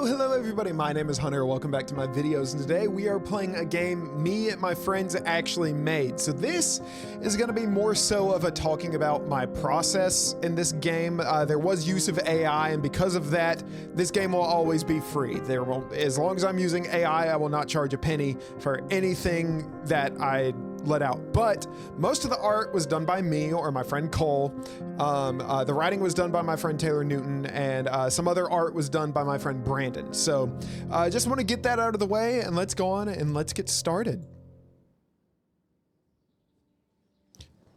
Hello everybody, my name is Hunter, welcome back to my videos, and today we are playing a game me and my friends actually made. So this is going to be more so of a talking about my process in this game. There was use of AI, and because of that, this game will always be free. As long as I'm using AI, I will not charge a penny for anything that I let out. But most of the art was done by me or my friend Cole. The writing was done by my friend Taylor Newton, and some other art was done by my friend Brandon. So I just want to get that out of the way, and let's go on and let's get started.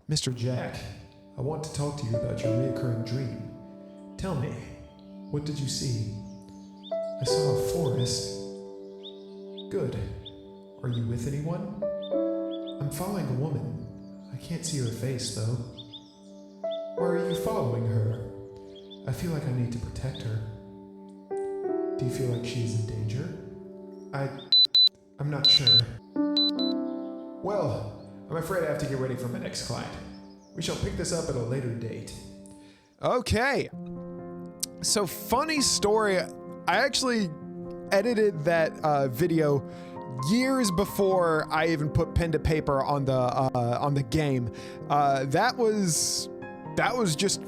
Mr. Jack, I want to talk to you about your reoccurring dream. Tell me, what did you see? I saw a forest. Good. Are you with anyone? I'm following a woman. I can't see her face, though. Why are you following her? I feel like I need to protect her. Do you feel like she's in danger? I'm not sure. Well, I'm afraid I have to get ready for my next client. We shall pick this up at a later date. Okay. So, funny story. I actually edited that video years before I even put pen to paper on the game. That was just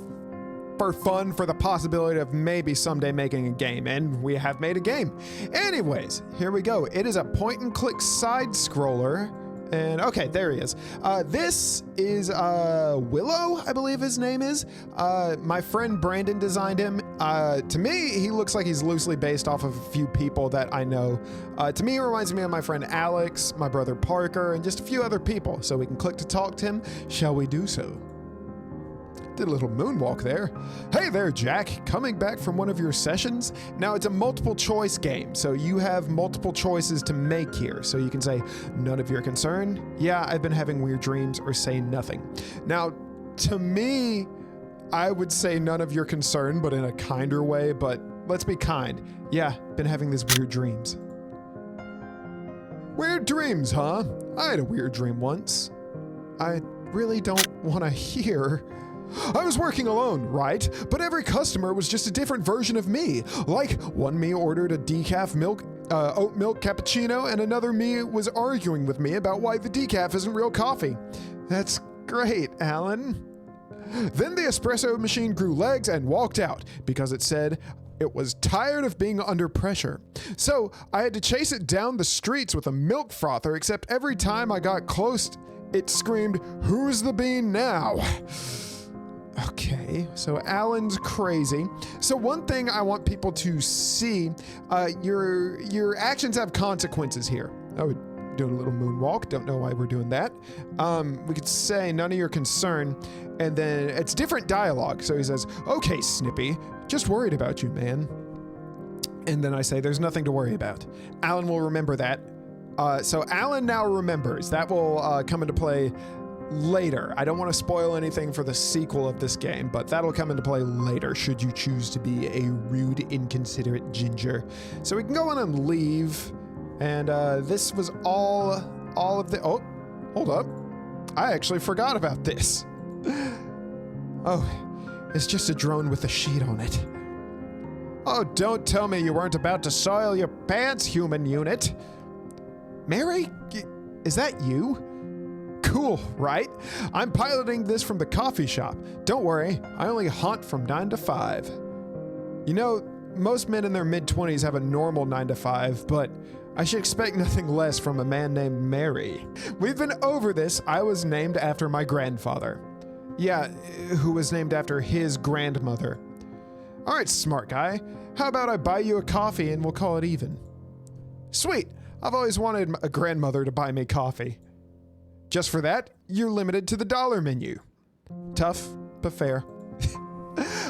for fun, for the possibility of maybe someday making a game, and we have made a game. Anyways, here we go. It is a point and click side scroller. And okay, there he is. This is Willow, I believe his name is. My friend Brandon designed him. To me, he looks like he's loosely based off of a few people that I know. To me, it reminds me of my friend Alex, my brother Parker, and just a few other people. So we can click to talk to him. Shall we do so? Did a little moonwalk there. Hey there, Jack. Coming back from one of your sessions? Now, it's a multiple choice game, so you have multiple choices to make here. So you can say, none of your concern. Yeah, I've been having weird dreams, or say nothing. Now, to me, I would say none of your concern, but in a kinder way, but let's be kind. Yeah, been having these weird dreams. Weird dreams, huh? I had a weird dream once. I really don't want to hear. I was working alone, right? But every customer was just a different version of me. Like, one me ordered a decaf oat milk cappuccino, and another me was arguing with me about why the decaf isn't real coffee. That's great, Alan. Then the espresso machine grew legs and walked out because it said it was tired of being under pressure. So I had to chase it down the streets with a milk frother, except every time I got close, it screamed, "Who's the bean now?" Okay, so Alan's crazy. So one thing I want people to see, your actions have consequences here. I would do a little moonwalk. Don't know why we're doing that. We could say none of your concern, and then it's different dialogue. So he says, okay, Snippy, just worried about you, man. And then I say, there's nothing to worry about. Alan will remember that. So Alan now remembers. That will come into play later. I don't want to spoil anything for the sequel of this game, but that'll come into play later should you choose to be a rude, inconsiderate ginger. So we can go on and leave, and this was all of the... Oh, hold up. I actually forgot about this. Oh, it's just a drone with a sheet on it. Oh, don't tell me you weren't about to soil your pants, human unit. Mary, is that you? Cool, right? I'm piloting this from the coffee shop. Don't worry, I only haunt from 9 to 5. You know, most men in their mid-20s have a normal 9 to 5, but I should expect nothing less from a man named Mary. We've been over this. I was named after my grandfather. Yeah, who was named after his grandmother. All right, smart guy. How about I buy you a coffee and we'll call it even? Sweet. I've always wanted a grandmother to buy me coffee. Just for that, you're limited to the dollar menu. Tough, but fair.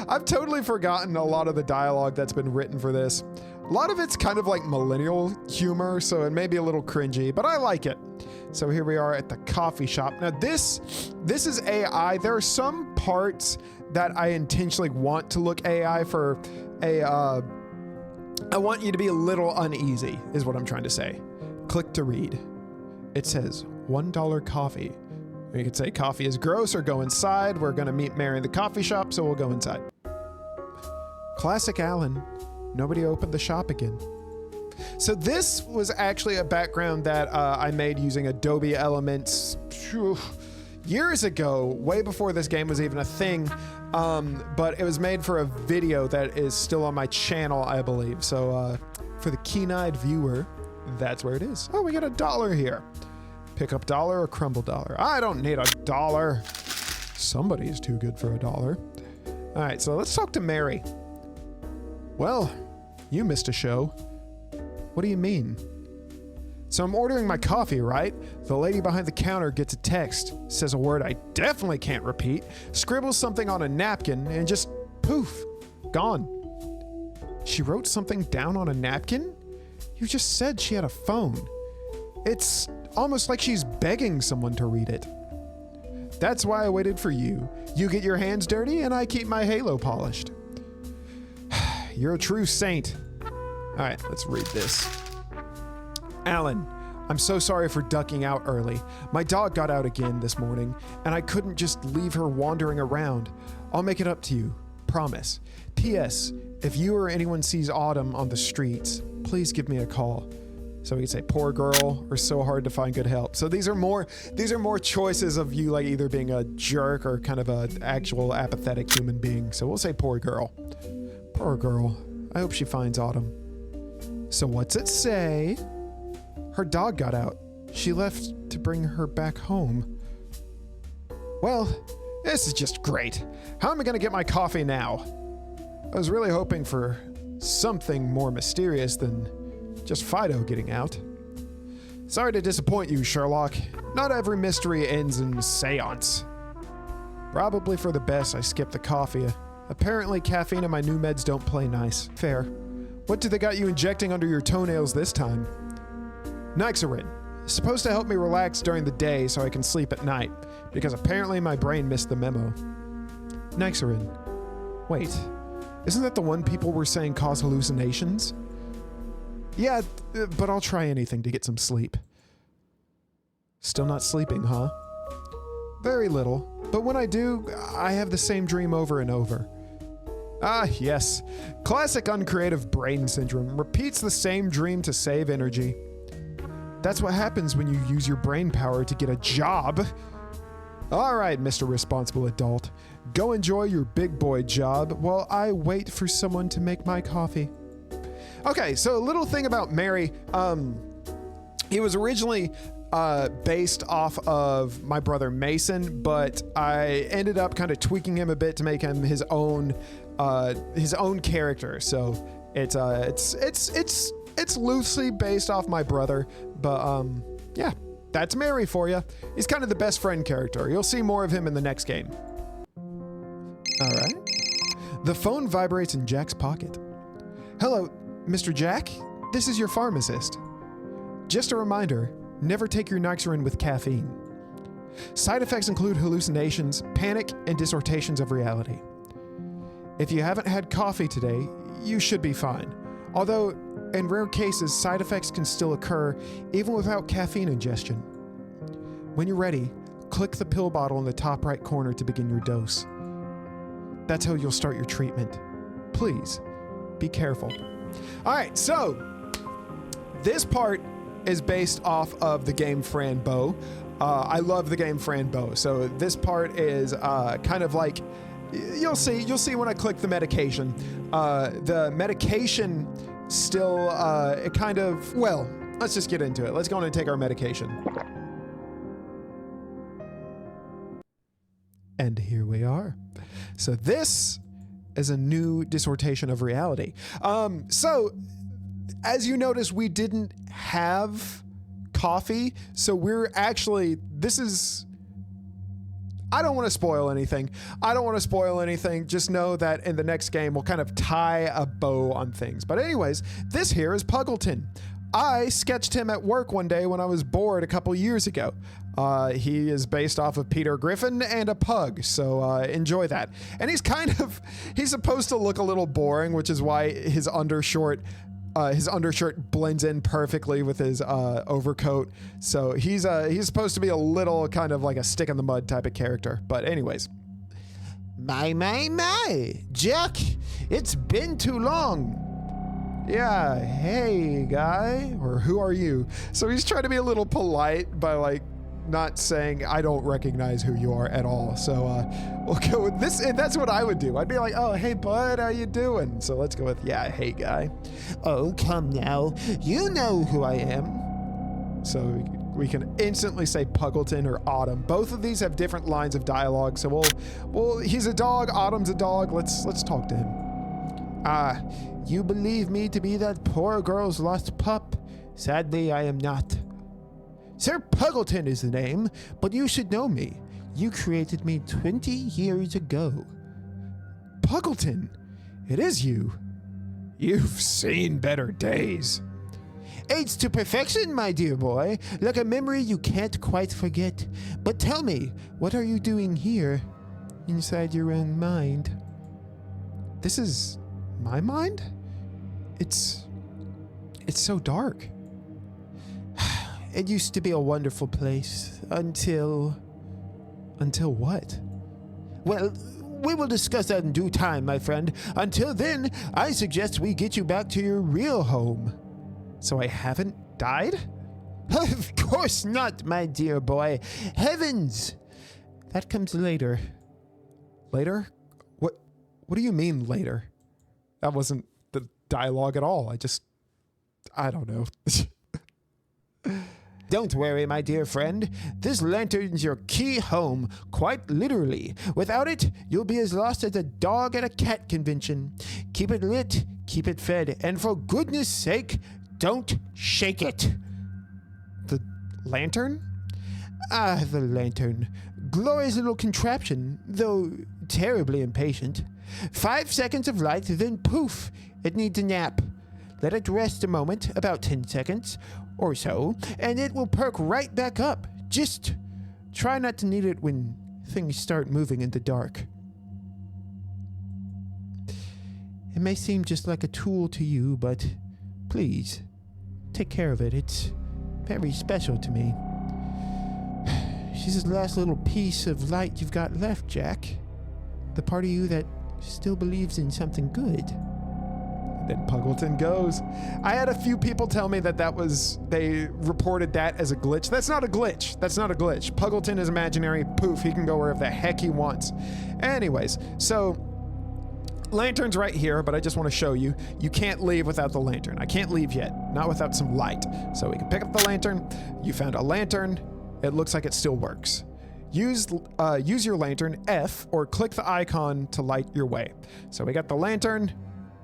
I've totally forgotten a lot of the dialogue that's been written for this. A lot of it's kind of like millennial humor, so it may be a little cringy, but I like it. So here we are at the coffee shop. Now this is AI. There are some parts that I intentionally want to look AI for a, I want you to be a little uneasy, is what I'm trying to say. Click to read. It says, $1 coffee. We could say coffee is gross or go inside. We're going to meet Mary in the coffee shop, so we'll go inside. Classic Alan. nobody opened the shop again. So this was actually a background that I made using Adobe Elements years ago, way before this game was even a thing. But it was made for a video that is still on my channel, I believe. So for the keen-eyed viewer, that's where it is. Oh, we got $1 here. Pick up dollar or crumble dollar. I don't need $1. Somebody's too good for $1. All right, so let's talk to Mary. Well, you missed a show. What do you mean? So I'm ordering my coffee, right? The lady behind the counter gets a text, says a word I definitely can't repeat, scribbles something on a napkin, and just poof, gone. She wrote something down on a napkin? You just said she had a phone. It's almost like she's begging someone to read it. That's why I waited for you. You get your hands dirty, and I keep my halo polished. You're a true saint. All right, let's read this. Alan, I'm so sorry for ducking out early. My dog got out again this morning, and I couldn't just leave her wandering around. I'll make it up to you. Promise. P.S. If you or anyone sees Autumn on the streets, please give me a call. So we can say poor girl or so hard to find good help. So these are more choices of you like either being a jerk or kind of an actual apathetic human being. So we'll say poor girl. Poor girl. I hope she finds Autumn. So what's it say? Her dog got out. She left to bring her back home. Well, this is just great. How am I going to get my coffee now? I was really hoping for something more mysterious than just Fido getting out. Sorry to disappoint you, Sherlock. Not every mystery ends in seance. Probably for the best I skipped the coffee. Apparently caffeine and my new meds don't play nice. Fair. What do they got you injecting under your toenails this time? Nixarin. Supposed to help me relax during the day so I can sleep at night, because apparently my brain missed the memo. Nixarin. Wait, isn't that the one people were saying cause hallucinations? Yeah, but I'll try anything to get some sleep. Still not sleeping, huh? Very little, but when I do, I have the same dream over and over. Ah, yes. Classic uncreative brain syndrome. Repeats the same dream to save energy. That's what happens when you use your brain power to get a job. All right, Mr. Responsible Adult. Go enjoy your big boy job while I wait for someone to make my coffee. Okay, so a little thing about Mary. He was originally based off of my brother Mason, but I ended up kind of tweaking him a bit to make him his own character. So it's loosely based off my brother, but yeah, that's Mary for you. He's kind of the best friend character. You'll see more of him in the next game. All right. The phone vibrates in Jack's pocket. Hello, Mr. Jack. This is your pharmacist. Just a reminder, never take your Nixarin with caffeine. Side effects include hallucinations, panic, and distortions of reality. If you haven't had coffee today, you should be fine. Although, in rare cases, side effects can still occur even without caffeine ingestion. When you're ready, click the pill bottle in the top right corner to begin your dose. That's how you'll start your treatment. Please, be careful. All right, so this part is based off of the game Franbo. I love the game Franbo. So this part is kind of like, you'll see when I click the medication. The medication still, it kind of, well, let's just get into it. Let's go on and take our medication. And here we are. So this is a new distortion of reality. So as you notice, we didn't have coffee. So we're actually, I don't want to spoil anything. Just know that in the next game, we'll kind of tie a bow on things. But anyways, this here is Puggleton. I sketched him at work one day when I was bored a couple years ago. He is based off of Peter Griffin and a pug, so enjoy that. And he's supposed to look a little boring, which is why his undershirt blends in perfectly with his overcoat. So he's supposed to be a little kind of like a stick in the mud type of character. But anyways. My, Jack, it's been too long. Yeah, hey, guy. Or who are you? So he's trying to be a little polite by, like, not saying I don't recognize who you are at all. So we'll go with this, and that's what I would do. I'd be like, oh, hey, bud, how you doing? So let's go with, yeah, hey, guy. Oh, come now. You know who I am. So we can instantly say Puggleton or Autumn. Both of these have different lines of dialogue. So we'll he's a dog, Autumn's a dog. Let's talk to him. You believe me to be that poor girl's lost pup? Sadly, I am not. Sir Puggleton is the name, but you should know me. You created me 20 years ago. Puggleton, it is you. You've seen better days. Aids to perfection, my dear boy, like a memory you can't quite forget. But tell me, what are you doing here, inside your own mind? This is my mind? It's so dark. It used to be a wonderful place until what? Well, we will discuss that in due time, my friend. Until then, I suggest we get you back to your real home. So I haven't died? Of course not, my dear boy. Heavens! That comes later. Later? What do you mean later? That wasn't the dialogue at all. I don't know. Don't worry, my dear friend. This lantern's your key home, quite literally. Without it, you'll be as lost as a dog at a cat convention. Keep it lit, keep it fed, and for goodness sake, don't shake it. The lantern? Ah, the lantern. Glorious little contraption, though terribly impatient. 5 seconds of light, then poof, it needs a nap. Let it rest a moment, about 10 seconds or so, and it will perk right back up. Just try not to need it when things start moving in the dark. It may seem just like a tool to you, but please, take care of it. It's very special to me. She's the last little piece of light you've got left, Jack. The part of you that still believes in something good. Then Puggleton goes. I had a few people tell me that they reported that as a glitch. That's not a glitch. That's not a glitch. Puggleton is imaginary. Poof, he can go wherever the heck he wants. Anyways, so lantern's right here, but I just want to show you. You can't leave without the lantern. I can't leave yet. Not without some light. So we can pick up the lantern. You found a lantern. It looks like it still works. Use your lantern, F, or click the icon to light your way. So we got the lantern.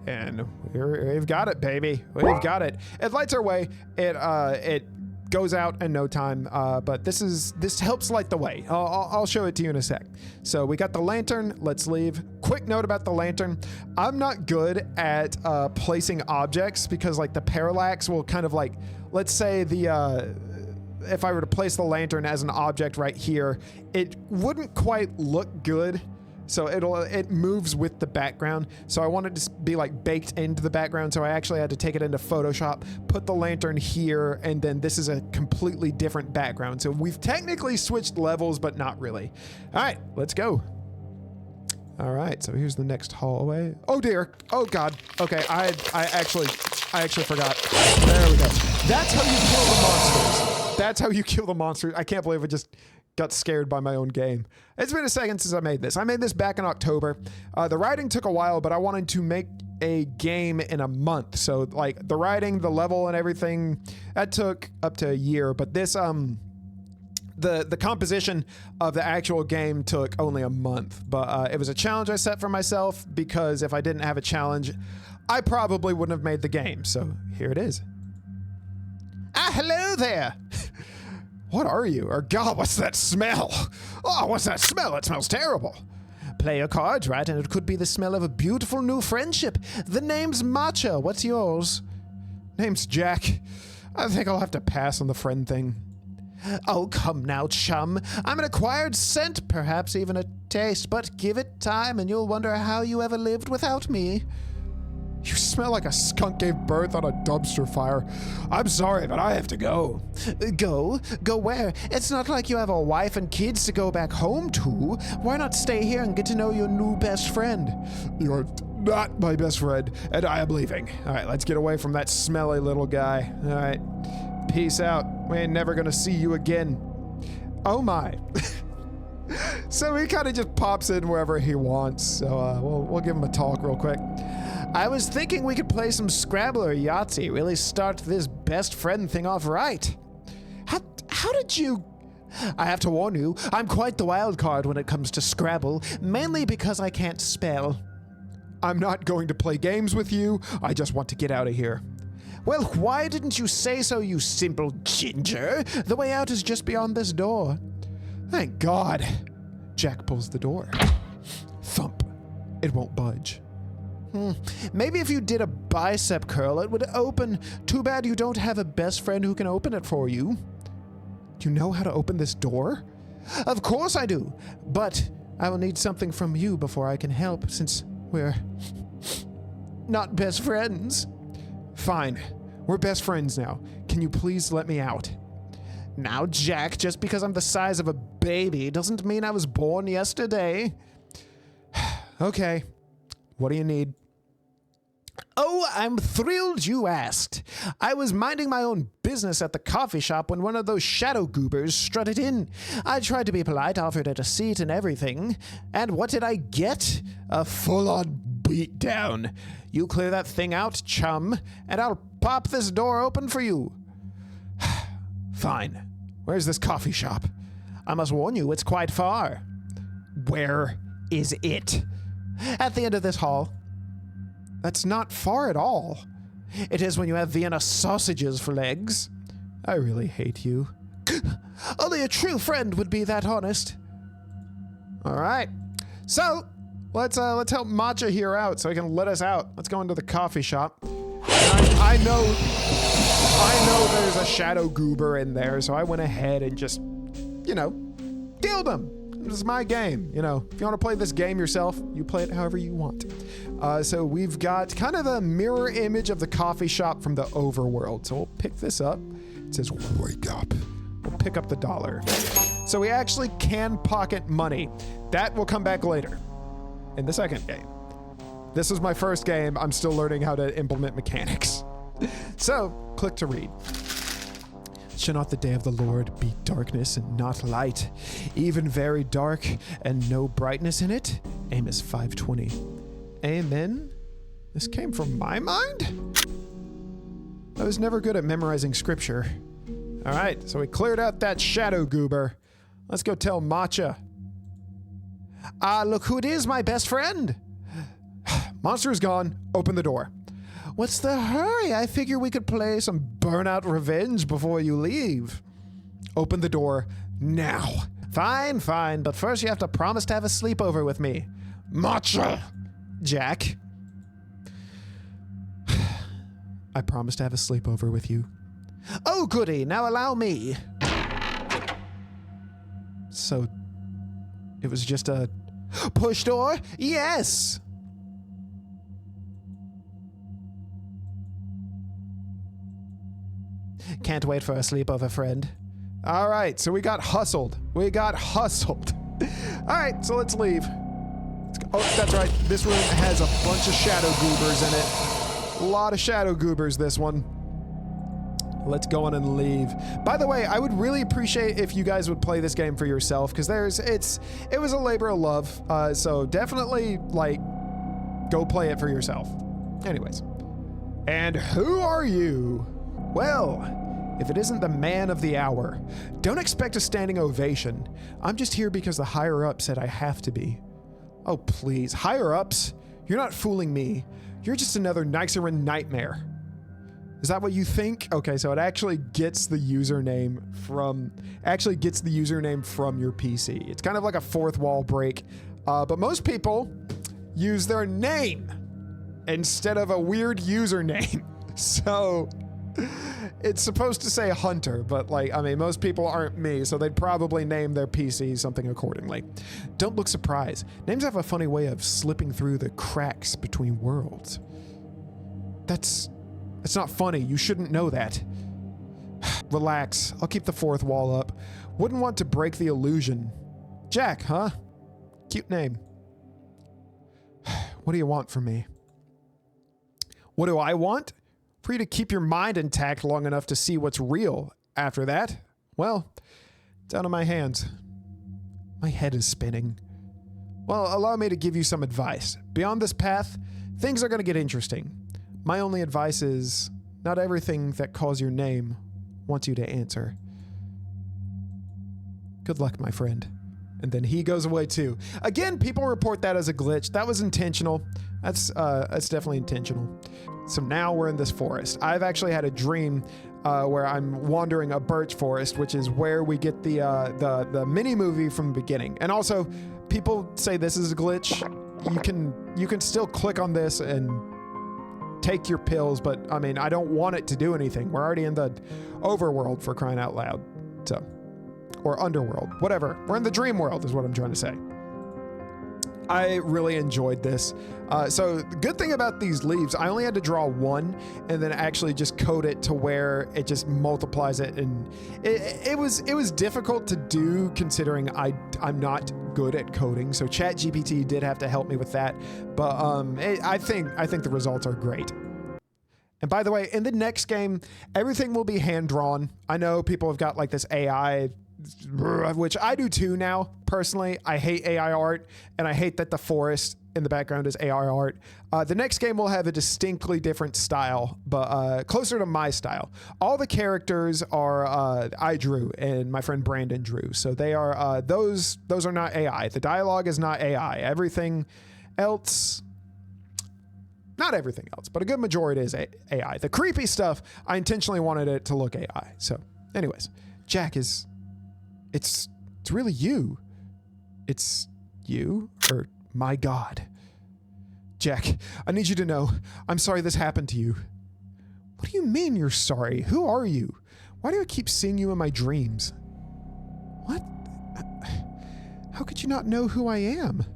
And we've got it, baby. We've got it. It lights our way. It goes out in no time. But this helps light the way. I'll show it to you in a sec. So we got the lantern. Let's leave. Quick note about the lantern. I'm not good at placing objects because like the parallax will kind of like, let's say if I were to place the lantern as an object right here, it wouldn't quite look good. So it moves with the background. So I wanted to be like baked into the background. So I actually had to take it into Photoshop, put the lantern here, and then this is a completely different background. So we've technically switched levels, but not really. All right, let's go. All right, so here's the next hallway. Oh dear, oh God. Okay, I actually forgot. There we go. That's how you kill the monsters. That's how you kill the monsters. I can't believe I just got scared by my own game. It's been a second since I made this. I made this back in October. The writing took a while, but I wanted to make a game in a month. So like the writing, the level and everything, that took up to a year. But this, the composition of the actual game took only a month. But it was a challenge I set for myself because if I didn't have a challenge, I probably wouldn't have made the game. So here it is. Hello there. What are you? Or God, what's that smell? Oh, what's that smell? It smells terrible. Play your cards right, and it could be the smell of a beautiful new friendship. The name's Matcha. What's yours? Name's Jack. I think I'll have to pass on the friend thing. Oh, come now, chum. I'm an acquired scent, perhaps even a taste, but give it time and you'll wonder how you ever lived without me. You smell like a skunk gave birth on a dumpster fire. I'm sorry, but I have to go. Go? Go where? It's not like you have a wife and kids to go back home to. Why not stay here and get to know your new best friend? You're not my best friend, and I am leaving. All right, let's get away from that smelly little guy. All right, peace out. We ain't never gonna see you again. Oh my. So he kind of just pops in wherever he wants. So we'll give him a talk real quick. I was thinking we could play some Scrabble or Yahtzee, really start this best friend thing off right. How did you... I have to warn you, I'm quite the wild card when it comes to Scrabble, mainly because I can't spell. I'm not going to play games with you, I just want to get out of here. Well, why didn't you say so, you simple ginger? The way out is just beyond this door. Thank God. Jack pulls the door. Thump. It won't budge. Maybe if you did a bicep curl, it would open. Too bad you don't have a best friend who can open it for you. You know how to open this door? Of course I do, but I will need something from you before I can help, since we're not best friends. Fine. We're best friends now. Can you please let me out? Now, Jack, just because I'm the size of a baby doesn't mean I was born yesterday. Okay. What do you need? Oh, I'm thrilled you asked. I was minding my own business at the coffee shop when one of those shadow goobers strutted in. I tried to be polite, offered it a seat and everything. And what did I get? A full-on beatdown. You clear that thing out, chum, and I'll pop this door open for you. Fine. Where's this coffee shop? I must warn you, it's quite far. Where is it? At the end of this hall. That's not far at all. It is when you have Vienna sausages for legs. I really hate you. Only a true friend would be that honest. All right. So, let's help Matcha here out so he can let us out. Let's go into the coffee shop. I know there's a shadow goober in there, so I went ahead and just, killed him. This is my game, If you want to play this game yourself, you play it however you want. So we've got kind of a mirror image of the coffee shop from the overworld. So we'll pick this up. It says, wake up. We'll pick up the dollar. So we actually can pocket money. That will come back later in the second game. This is my first game. I'm still learning how to implement mechanics. So click to read. Shall not the day of the Lord be darkness and not light, even very dark and no brightness in it? Amos 5:20. Amen? This came from my mind? I was never good at memorizing scripture. All right, so we cleared out that shadow goober. Let's go tell Matcha. Look who it is, my best friend. Monster is gone. Open the door. What's the hurry? I figure we could play some Burnout Revenge before you leave. Open the door now. Fine, but first you have to promise to have a sleepover with me. Matcha! Jack. I promise to have a sleepover with you. Oh, goody, now allow me. So, it was just a push door? Yes! Can't wait for a sleepover, friend. All right, so we got hustled. All right, so let's leave. Oh, that's right. This room has a bunch of shadow goobers in it. A lot of shadow goobers, this one. Let's go on and leave. By the way, I would really appreciate if you guys would play this game for yourself, because it was a labor of love. So definitely, go play it for yourself. Anyways. And who are you? Well, if it isn't the man of the hour, don't expect a standing ovation. I'm just here because the higher-up said I have to be. Oh, please. Higher-ups? You're not fooling me. You're just another Nyxerin nightmare. Is that what you think? Okay, so it actually gets the username from your PC. It's kind of like a fourth wall break. But most people use their name instead of a weird username. So it's supposed to say Hunter, but most people aren't me, so they'd probably name their PC something accordingly. Don't look surprised. Names have a funny way of slipping through the cracks between worlds. That's not funny. You shouldn't know that. Relax. I'll keep the fourth wall up. Wouldn't want to break the illusion. Jack, huh? Cute name. What do you want from me? What do I want? For you to keep your mind intact long enough to see what's real. After that, well, it's out of my hands. My head is spinning. Well, allow me to give you some advice. Beyond this path, things are going to get interesting. My only advice is, not everything that calls your name wants you to answer. Good luck, my friend. And then he goes away too. Again, people report that as a glitch. That was intentional. That's definitely intentional. So now we're in this forest. I've actually had a dream where I'm wandering a birch forest, which is where we get the mini movie from the beginning. And also, people say this is a glitch. You can still click on this and take your pills, but I mean, I don't want it to do anything. We're already in the overworld, for crying out loud. So, or underworld, whatever. We're in the dream world is what I'm trying to say. I really enjoyed this. So the good thing about these leaves, I only had to draw one and then actually just code it to where it just multiplies it. And it was difficult to do considering I'm not good at coding. So ChatGPT did have to help me with that. But I think the results are great. And by the way, in the next game, everything will be hand drawn. I know people have got like this AI, which I do too now. Personally, I hate AI art, and I hate that the forest in the background is AI art. The next game will have a distinctly different style, but closer to my style. All the characters are I drew, and my friend Brandon drew. So they are those are not AI. The dialogue is not AI. Everything else, not everything else, but a good majority is AI. The creepy stuff, I intentionally wanted it to look AI. So, anyways, Jack is. It's really you. It's you, or my God. Jack, I need you to know, I'm sorry this happened to you. What do you mean you're sorry? Who are you? Why do I keep seeing you in my dreams? What? How could you not know who I am?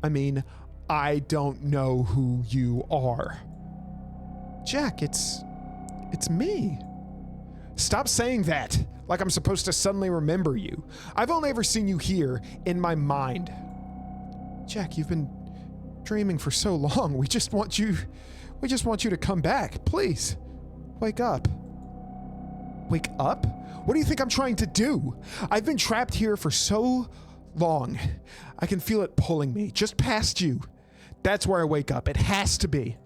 I mean, I don't know who you are. Jack, it's me. Stop saying that, like I'm supposed to suddenly remember you. I've only ever seen you here, in my mind. Jack, you've been dreaming for so long. We just want you to come back. Please, wake up. Wake up? What do you think I'm trying to do? I've been trapped here for so long. I can feel it pulling me, just past you. That's where I wake up. It has to be.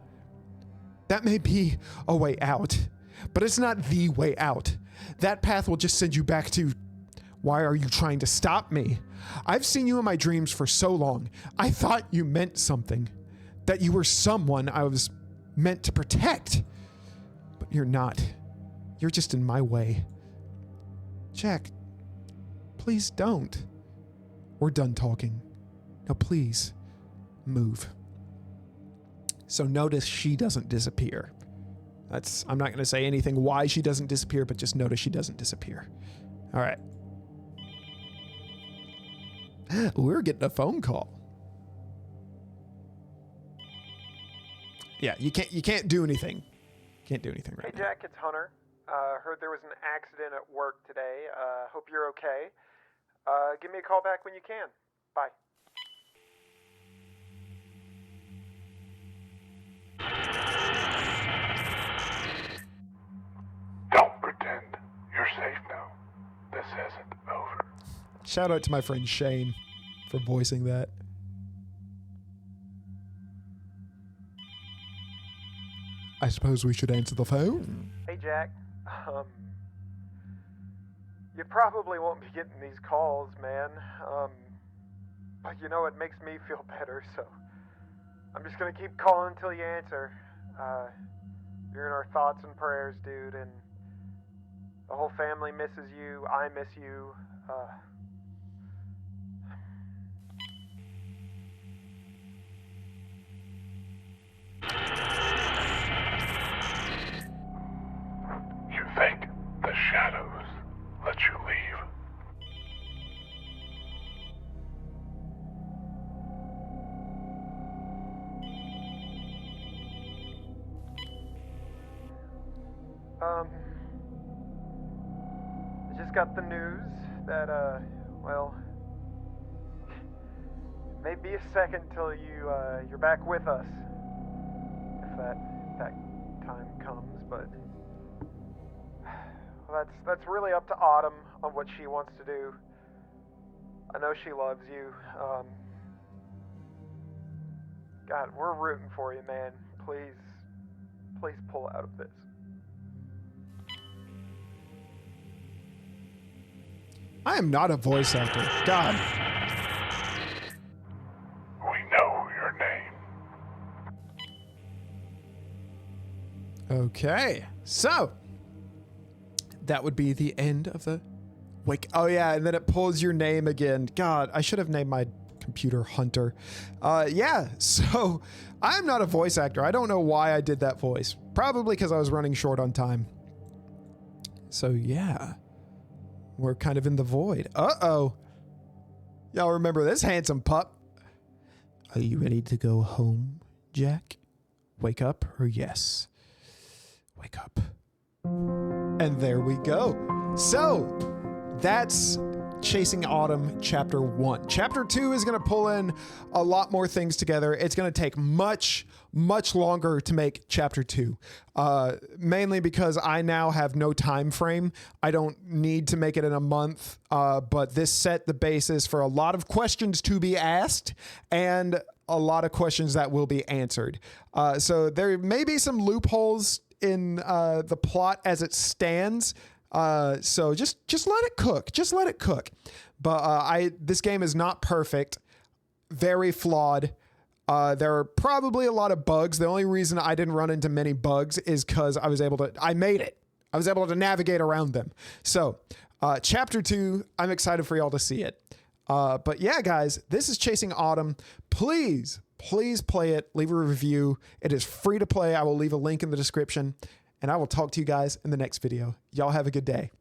That may be a way out, but it's not the way out. That path will just send you back to, why are you trying to stop me? I've seen you in my dreams for so long. I thought you meant something, that you were someone I was meant to protect. But you're not. You're just in my way. Jack, please don't. We're done talking. Now please, move. So notice she doesn't disappear. I'm not going to say anything why she doesn't disappear, but just notice she doesn't disappear. All right. We're getting a phone call. Yeah, you can't do anything. Can't do anything right now. Hey Jack, it's Hunter. Heard there was an accident at work today. Hope you're okay. Give me a call back when you can. Bye. Don't pretend. You're safe now. This isn't over. Shout out to my friend Shane for voicing that. I suppose we should answer the phone. Hey Jack, you probably won't be getting these calls, man. But you know, it makes me feel better, so I'm just gonna keep calling until you answer. You're in our thoughts and prayers, dude, and the whole family misses you. I miss you. You think the shadows let you leave? I just got the news that, well, it may be a second till you're back with us, if that time comes, but well, that's really up to Autumn on what she wants to do. I know she loves you. God, we're rooting for you, man. Please pull out of this. I am not a voice actor. God. We know your name. Okay. So, that would be the end of the wake. Oh, yeah. And then it pulls your name again. God, I should have named my computer Hunter. Yeah. So, I'm not a voice actor. I don't know why I did that voice. Probably because I was running short on time. So, yeah. We're kind of in the void. Uh-oh. Y'all remember this handsome pup? Are you ready to go home, Jack? Wake up or yes? Wake up. And there we go. So, that's Chasing Autumn Chapter 1. Chapter 2 is going to pull in a lot more things together. It's going to take much longer to make Chapter 2. Mainly because I now have no time frame. I don't need to make it in a month, but this set the basis for a lot of questions to be asked and a lot of questions that will be answered. So there may be some loopholes in the plot as it stands. So just let it cook. Just let it cook. But this game is not perfect. Very flawed. There are probably a lot of bugs. The only reason I didn't run into many bugs is because I made it. I was able to navigate around them. So, chapter 2, I'm excited for y'all to see it. But yeah, guys, this is Chasing Autumn. Please play it. Leave a review. It is free to play. I will leave a link in the description. And I will talk to you guys in the next video. Y'all have a good day.